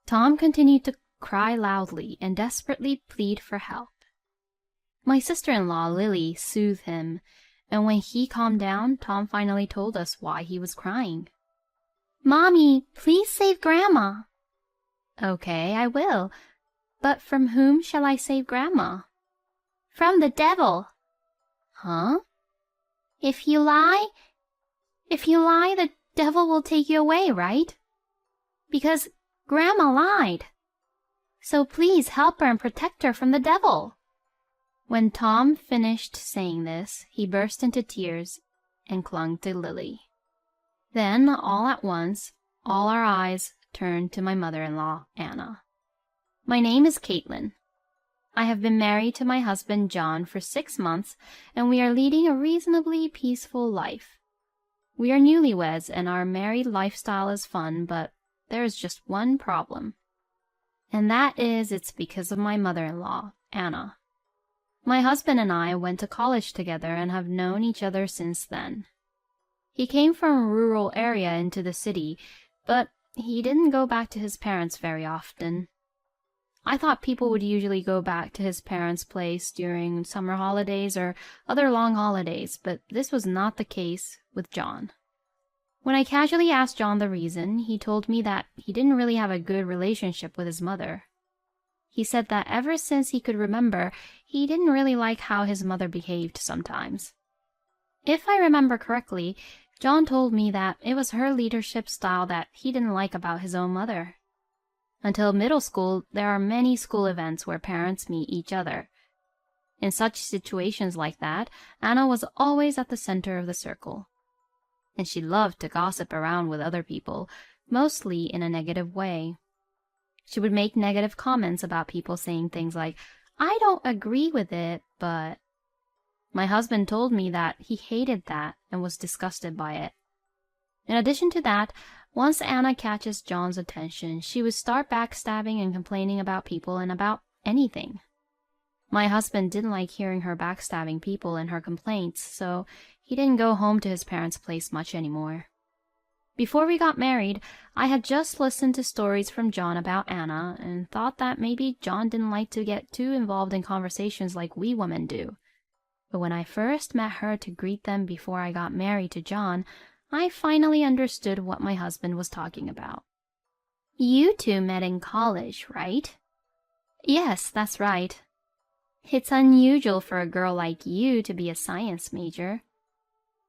Tom continued to cry loudly and desperately plead for help. My sister-in-law, Lily, soothed him, and when he calmed down, Tom finally told us why he was crying. "Mommy, please save Grandma." "Okay, I will. But from whom shall I save Grandma?" "From the devil." "Huh?" If you lie, the devil will take you away, right? Because Grandma lied. So please help her and protect her from the devil." When Tom finished saying this, he burst into tears and clung to Lily. Then, all at once, all our eyes turned to my mother-in-law, Anna. My name is Caitlin. I have been married to my husband, John, for 6 months, and we are leading a reasonably peaceful life. We are newlyweds, and our married lifestyle is fun, but there is just one problem. And that is it's because of my mother-in-law, Anna. My husband and I went to college together and have known each other since then. He came from a rural area into the city, but he didn't go back to his parents very often. I thought people would usually go back to his parents' place during summer holidays or other long holidays, but this was not the case with John. When I casually asked John the reason, he told me that he didn't really have a good relationship with his mother. He said that ever since he could remember, he didn't really like how his mother behaved sometimes. If I remember correctly, John told me that it was her leadership style that he didn't like about his own mother. Until middle school, there are many school events where parents meet each other. In such situations like that, Anna was always at the center of the circle. And she loved to gossip around with other people, mostly in a negative way. She would make negative comments about people saying things like, "I don't agree with it, but..." My husband told me that he hated that and was disgusted by it. In addition to that, once Anna catches John's attention, she would start backstabbing and complaining about people and about anything. My husband didn't like hearing her backstabbing people and her complaints, so he didn't go home to his parents' place much anymore. Before we got married, I had just listened to stories from John about Anna and thought that maybe John didn't like to get too involved in conversations like we women do. But when I first met her to greet them before I got married to John, I finally understood what my husband was talking about. "You two met in college, right?" "Yes, that's right." "It's unusual for a girl like you to be a science major."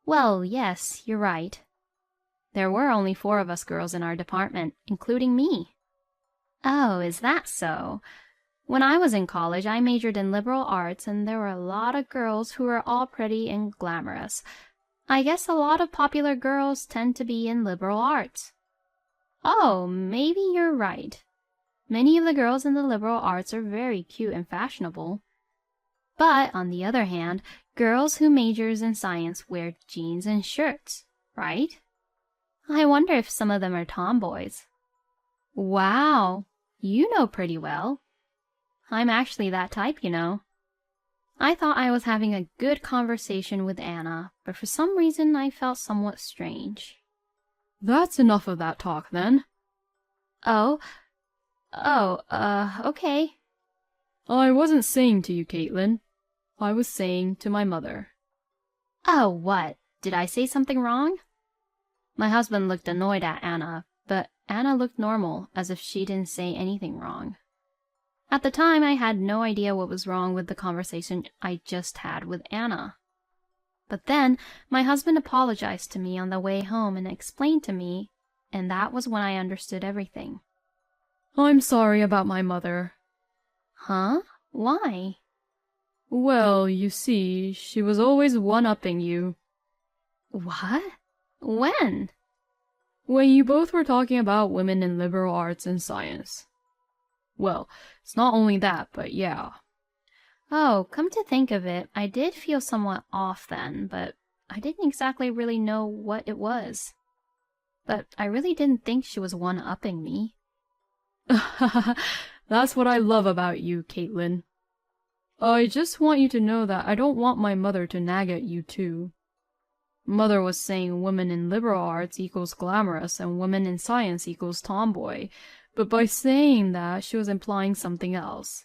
"Well, yes, you're right. There were only 4 of us girls in our department, including me." "Oh, is that so? When I was in college, I majored in liberal arts, and there were a lot of girls who were all pretty and glamorous. I guess a lot of popular girls tend to be in liberal arts." "Oh, maybe you're right. Many of the girls in the liberal arts are very cute and fashionable. But, on the other hand, girls who majors in science wear jeans and shirts, right? I wonder if some of them are tomboys." "Wow, you know pretty well." "I'm actually that type, you know." I thought I was having a good conversation with Anna, but for some reason I felt somewhat strange. "That's enough of that talk, then." Oh, okay. "I wasn't saying to you, Caitlin. I was saying to my mother." "Oh, what? Did I say something wrong?" My husband looked annoyed at Anna, but Anna looked normal, as if she didn't say anything wrong. At the time, I had no idea what was wrong with the conversation I just had with Anna. But then, my husband apologized to me on the way home and explained to me, and that was when I understood everything. "I'm sorry about my mother." "Huh? Why?" "Well, you see, she was always one-upping you." "What? When?" "When you both were talking about women in liberal arts and science." "Well, it's not only that, but yeah." "Oh, come to think of it, I did feel somewhat off then, but I didn't exactly really know what it was. But I really didn't think she was one-upping me." "That's what I love about you, Caitlin. I just want you to know that I don't want my mother to nag at you, too. Mother was saying women in liberal arts equals glamorous and women in science equals tomboy, But by saying that, she was implying something else.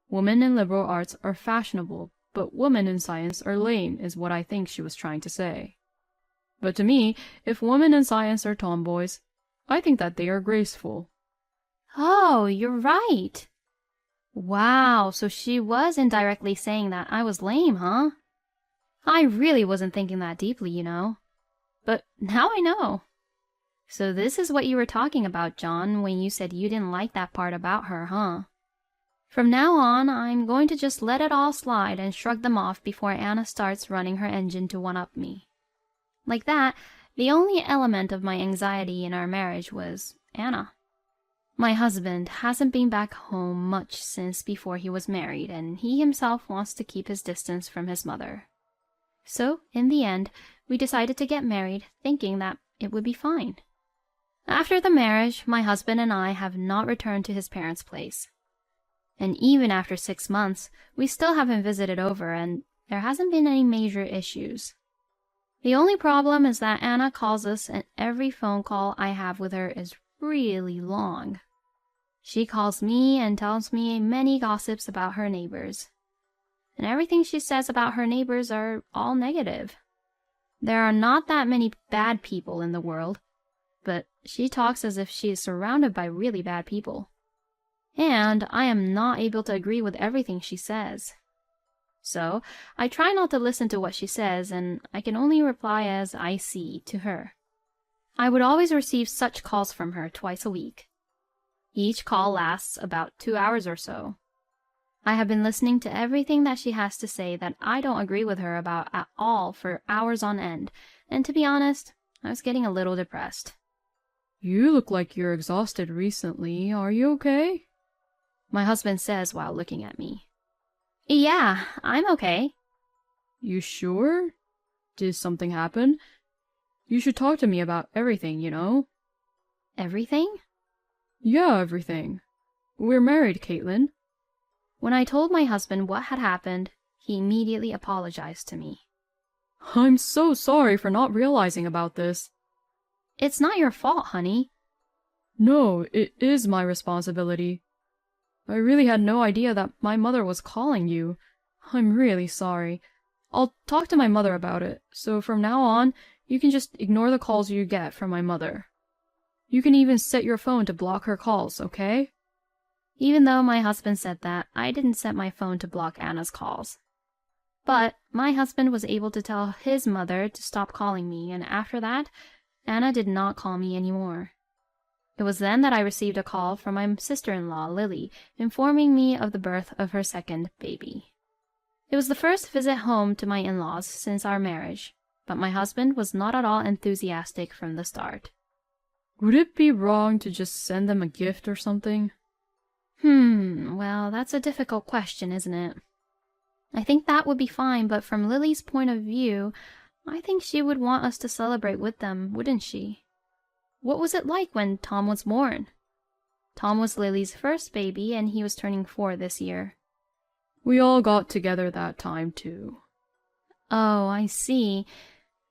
Women in liberal arts are fashionable, but women in science are lame, is what I think she was trying to say. But to me, if women in science are tomboys, I think that they are graceful. Oh, you're right. Wow, so she was indirectly saying that I was lame, huh? I really wasn't thinking that deeply, you know. But now I know. So this is what you were talking about, John, when you said you didn't like that part about her, huh? From now on, I'm going to just let it all slide and shrug them off before Anna starts running her engine to one-up me. Like that, the only element of my anxiety in our marriage was Anna. My husband hasn't been back home much since before he was married, and he himself wants to keep his distance from his mother. So, in the end, we decided to get married, thinking that it would be fine. After the marriage, my husband and I have not returned to his parents' place. And even after 6 months, we still haven't visited over, and there hasn't been any major issues. The only problem is that Anna calls us, and every phone call I have with her is really long. She calls me and tells me many gossips about her neighbors. And everything she says about her neighbors are all negative. There are not that many bad people in the world, but she talks as if she is surrounded by really bad people. And I am not able to agree with everything she says. So I try not to listen to what she says, and I can only reply as I see to her. I would always receive such calls from her twice a week. Each call lasts about 2 hours or so. I have been listening to everything that she has to say that I don't agree with her about at all for hours on end, and to be honest, I was getting a little depressed. You look like you're exhausted recently. Are you okay? My husband says while looking at me. Yeah, I'm okay. You sure? Did something happen? You should talk to me about everything, you know? Everything? Yeah, everything. We're married, Caitlin. When I told my husband what had happened, he immediately apologized to me. I'm so sorry for not realizing about this. It's not your fault, honey. No, it is my responsibility. I really had no idea that my mother was calling you. I'm really sorry. I'll talk to my mother about it, so from now on, you can just ignore the calls you get from my mother. You can even set your phone to block her calls, okay? Even though my husband said that, I didn't set my phone to block Anna's calls. But my husband was able to tell his mother to stop calling me, and after that, Anna did not call me anymore. It was then that I received a call from my sister-in-law, Lily, informing me of the birth of her second baby. It was the first visit home to my in-laws since our marriage, but my husband was not at all enthusiastic from the start. Would it be wrong to just send them a gift or something? Well, that's a difficult question, isn't it? I think that would be fine, but from Lily's point of view, I think she would want us to celebrate with them, wouldn't she? What was it like when Tom was born? Tom was Lily's first baby, and he was turning 4 this year. We all got together that time, too. Oh, I see.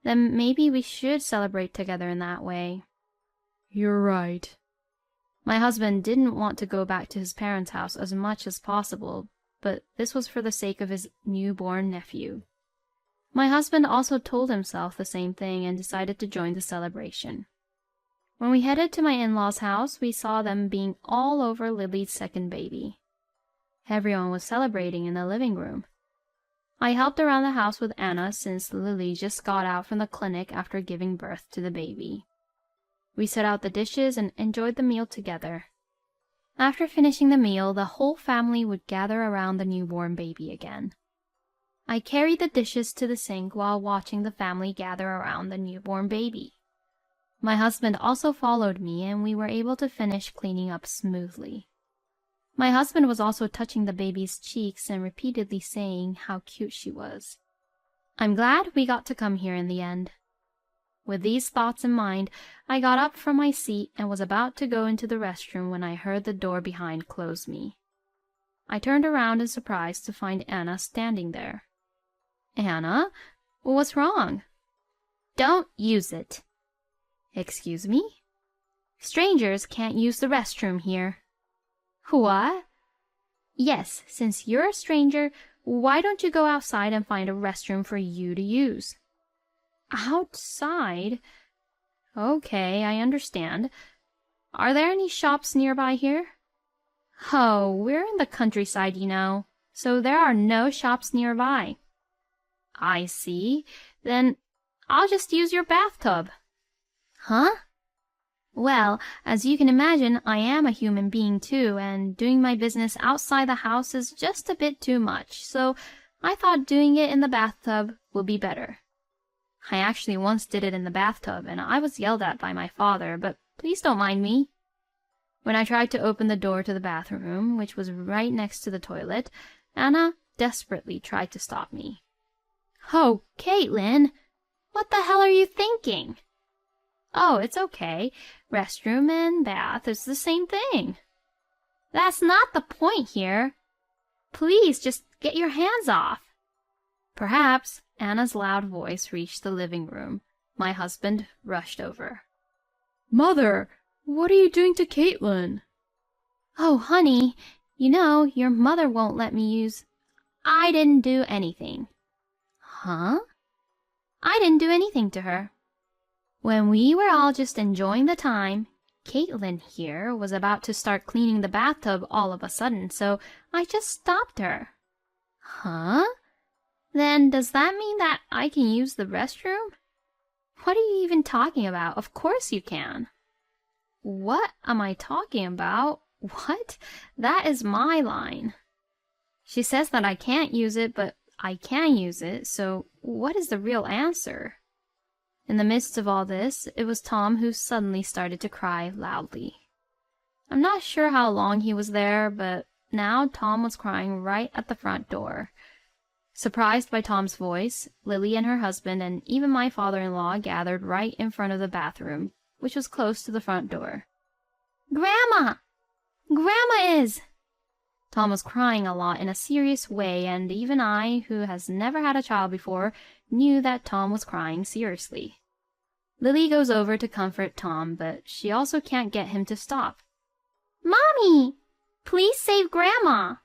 Then maybe we should celebrate together in that way. You're right. My husband didn't want to go back to his parents' house as much as possible, but this was for the sake of his newborn nephew. My husband also told himself the same thing and decided to join the celebration. When we headed to my in-laws' house, we saw them being all over Lily's second baby. Everyone was celebrating in the living room. I helped around the house with Anna since Lily just got out from the clinic after giving birth to the baby. We set out the dishes and enjoyed the meal together. After finishing the meal, the whole family would gather around the newborn baby again. I carried the dishes to the sink while watching the family gather around the newborn baby. My husband also followed me, and we were able to finish cleaning up smoothly. My husband was also touching the baby's cheeks and repeatedly saying how cute she was. I'm glad we got to come here in the end. With these thoughts in mind, I got up from my seat and was about to go into the restroom when I heard the door behind close me. I turned around in surprise to find Anna standing there. Anna? What's wrong? Don't use it. Excuse me? Strangers can't use the restroom here. What? Yes, since you're a stranger, why don't you go outside and find a restroom for you to use? Outside? Okay, I understand. Are there any shops nearby here? Oh, we're in the countryside, you know, so there are no shops nearby. I see. Then I'll just use your bathtub. Huh? Well, as you can imagine, I am a human being too, and doing my business outside the house is just a bit too much, so I thought doing it in the bathtub would be better. I actually once did it in the bathtub, and I was yelled at by my father, but please don't mind me. When I tried to open the door to the bathroom, which was right next to the toilet, Anna desperately tried to stop me. Oh, Caitlin, what the hell are you thinking? Oh, it's okay. Restroom and bath is the same thing. That's not the point here. Please, just get your hands off. Perhaps Anna's loud voice reached the living room. My husband rushed over. Mother, what are you doing to Caitlin? Oh, honey, you know, your mother won't let me use... I didn't do anything. Huh? I didn't do anything to her. When we were all just enjoying the time, Caitlin here was about to start cleaning the bathtub all of a sudden, so I just stopped her. Huh? Then does that mean that I can use the restroom? What are you even talking about? Of course you can. What am I talking about? What? That is my line. She says that I can't use it, but I can use it, so what is the real answer? In the midst of all this, it was Tom who suddenly started to cry loudly. I'm not sure how long he was there, but now Tom was crying right at the front door. Surprised by Tom's voice, Lily and her husband and even my father-in-law gathered right in front of the bathroom, which was close to the front door. Grandma! Grandma is... Tom was crying a lot in a serious way, and even I, who has never had a child before, knew that Tom was crying seriously. Lily goes over to comfort Tom, but she also can't get him to stop. Mommy! Please save Grandma!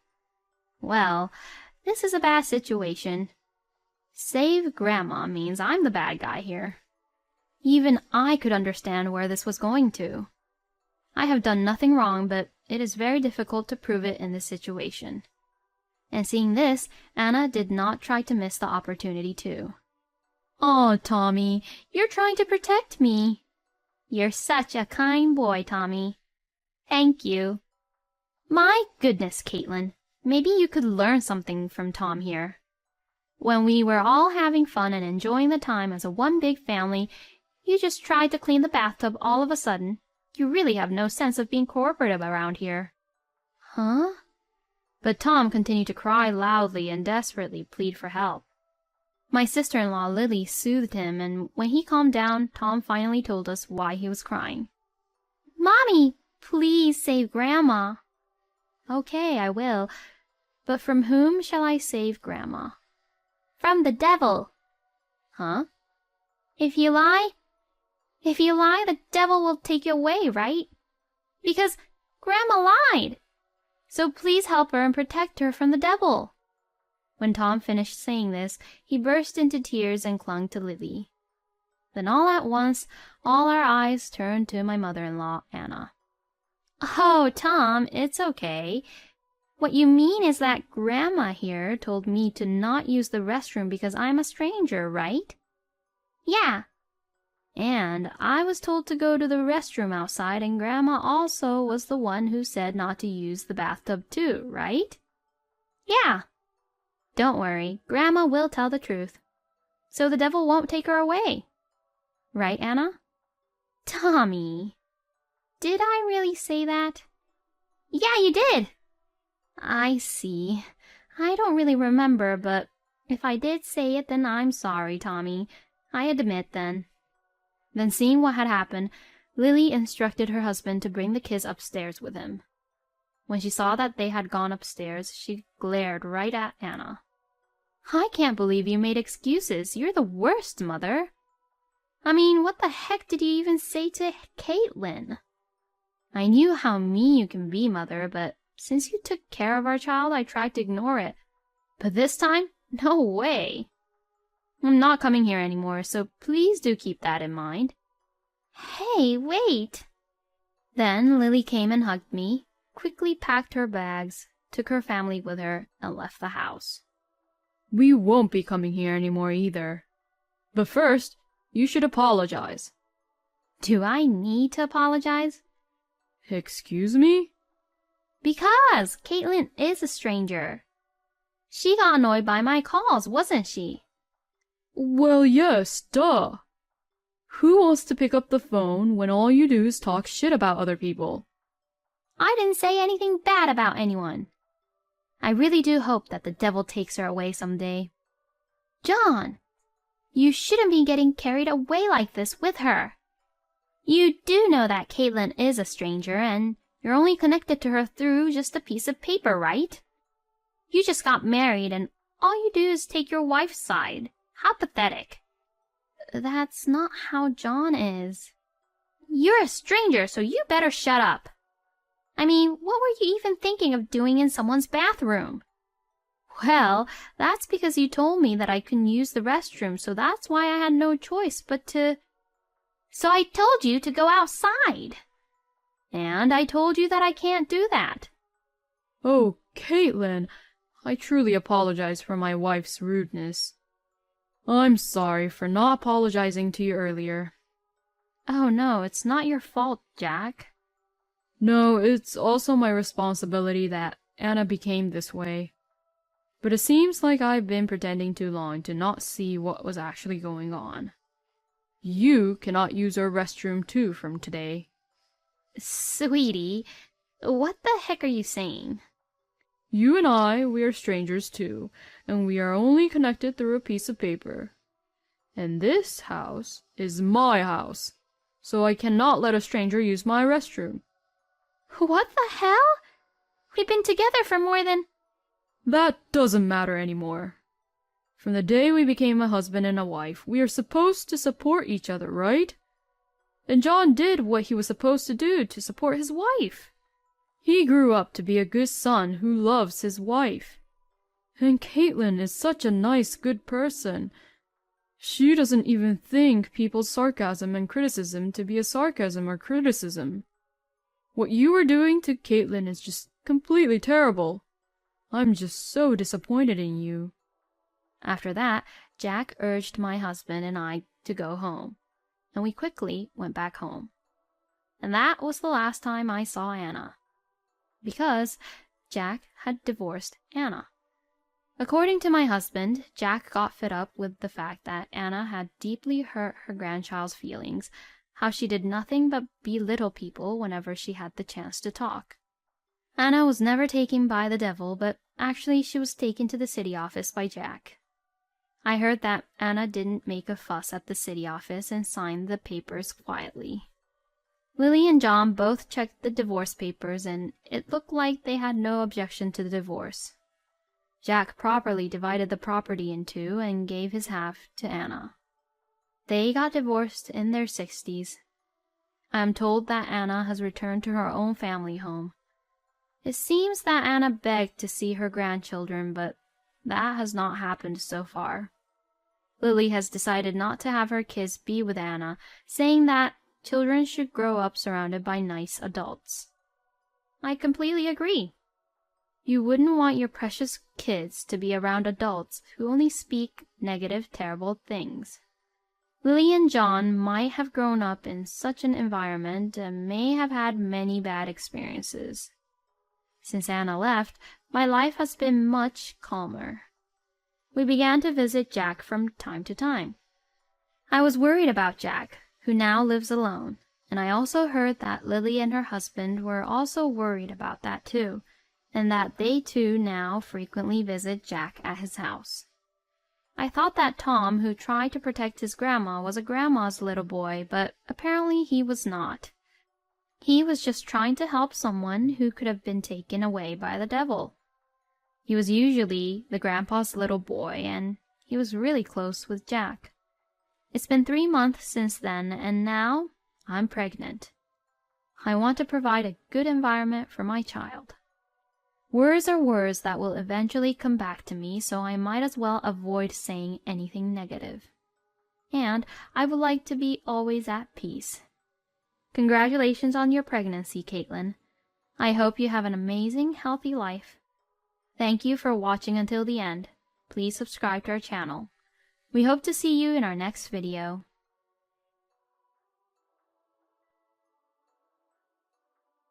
Well, this is a bad situation. Save Grandma means I'm the bad guy here. Even I could understand where this was going to. I have done nothing wrong, but it is very difficult to prove it in this situation. And seeing this, Anna did not try to miss the opportunity too. "Aw, Tommy, you're trying to protect me." "You're such a kind boy, Tommy." "Thank you." My goodness, Caitlin, maybe you could learn something from Tom here. When we were all having fun and enjoying the time as a one big family, you just tried to clean the bathtub all of a sudden. You really have no sense of being cooperative around here. Huh? But Tom continued to cry loudly and desperately plead for help. My sister-in-law Lily soothed him, and when he calmed down, Tom finally told us why he was crying. Mommy, please save Grandma. Okay, I will. But from whom shall I save Grandma? From the devil. Huh? If you lie, the devil will take you away, right? Because Grandma lied. So please help her and protect her from the devil. When Tom finished saying this, he burst into tears and clung to Lily. Then all at once, all our eyes turned to my mother-in-law, Anna. Oh, Tom, it's okay. What you mean is that Grandma here told me to not use the restroom because I'm a stranger, right? Yeah. And I was told to go to the restroom outside, and Grandma also was the one who said not to use the bathtub too, right? Yeah. Don't worry, Grandma will tell the truth. So the devil won't take her away. Right, Anna? Tommy, did I really say that? Yeah, you did. I see. I don't really remember, but if I did say it, then I'm sorry, Tommy. I admit then. Then seeing what had happened, Lily instructed her husband to bring the kids upstairs with him. When she saw that they had gone upstairs, she glared right at Anna. I can't believe you made excuses. You're the worst, Mother. I mean, what the heck did you even say to Caitlin? I knew how mean you can be, Mother, but since you took care of our child, I tried to ignore it. But this time, no way. I'm not coming here anymore, so please do keep that in mind. Hey, wait! Then Lily came and hugged me, quickly packed her bags, took her family with her, and left the house. We won't be coming here anymore either. But first, you should apologize. Do I need to apologize? Excuse me? Because Caitlin is a stranger. She got annoyed by my calls, wasn't she? Well, yes, duh. Who wants to pick up the phone when all you do is talk shit about other people? I didn't say anything bad about anyone. I really do hope that the devil takes her away someday. John, you shouldn't be getting carried away like this with her. You do know that Caitlin is a stranger and you're only connected to her through just a piece of paper, right? You just got married and all you do is take your wife's side. How pathetic. That's not how John is. You're a stranger, so you better shut up. I mean, what were you even thinking of doing in someone's bathroom? Well, that's because you told me that I couldn't use the restroom, so that's why I had no choice but to... So I told you to go outside. And I told you that I can't do that. Oh, Caitlin, I truly apologize for my wife's rudeness. I'm sorry for not apologizing to you earlier. Oh no, it's not your fault, Jack. No, it's also my responsibility that Anna became this way. But it seems like I've been pretending too long to not see what was actually going on. You cannot use our restroom too from today. Sweetie, what the heck are you saying? You and we are strangers too, and we are only connected through a piece of paper. And this house is my house, so I cannot let a stranger use my restroom. What the hell? We've been together for more than... That doesn't matter anymore. From the day we became a husband and a wife, we are supposed to support each other, right? And John did what he was supposed to do to support his wife. He grew up to be a good son who loves his wife. And Caitlin is such a nice, good person. She doesn't even think people's sarcasm and criticism to be a sarcasm or criticism. What you are doing to Caitlin is just completely terrible. I'm just so disappointed in you. After that, Jack urged my husband and I to go home, and we quickly went back home. And that was the last time I saw Anna, because Jack had divorced Anna. According to my husband, Jack got fed up with the fact that Anna had deeply hurt her grandchild's feelings, how she did nothing but belittle people whenever she had the chance to talk. Anna was never taken by the devil, but actually she was taken to the city office by Jack. I heard that Anna didn't make a fuss at the city office and signed the papers quietly. Lily and John both checked the divorce papers, and it looked like they had no objection to the divorce. Jack properly divided the property in two and gave his half to Anna. They got divorced in their 60s. I am told that Anna has returned to her own family home. It seems that Anna begged to see her grandchildren, but that has not happened so far. Lily has decided not to have her kids be with Anna, saying that children should grow up surrounded by nice adults. I completely agree. You wouldn't want your precious kids to be around adults who only speak negative, terrible things. Lily and John might have grown up in such an environment and may have had many bad experiences. Since Anna left, my life has been much calmer. We began to visit Jack from time to time. I was worried about Jack, who now lives alone, and I also heard that Lily and her husband were also worried about that too, and that they too now frequently visit Jack at his house. I thought that Tom, who tried to protect his grandma, was a grandma's little boy, but apparently he was not. He was just trying to help someone who could have been taken away by the devil. He was usually the grandpa's little boy, and he was really close with Jack. It's been 3 months since then, and now I'm pregnant. I want to provide a good environment for my child. Words are words that will eventually come back to me, so I might as well avoid saying anything negative. And I would like to be always at peace. Congratulations on your pregnancy, Caitlin. I hope you have an amazing, healthy life. Thank you for watching until the end. Please subscribe to our channel. We hope to see you in our next video.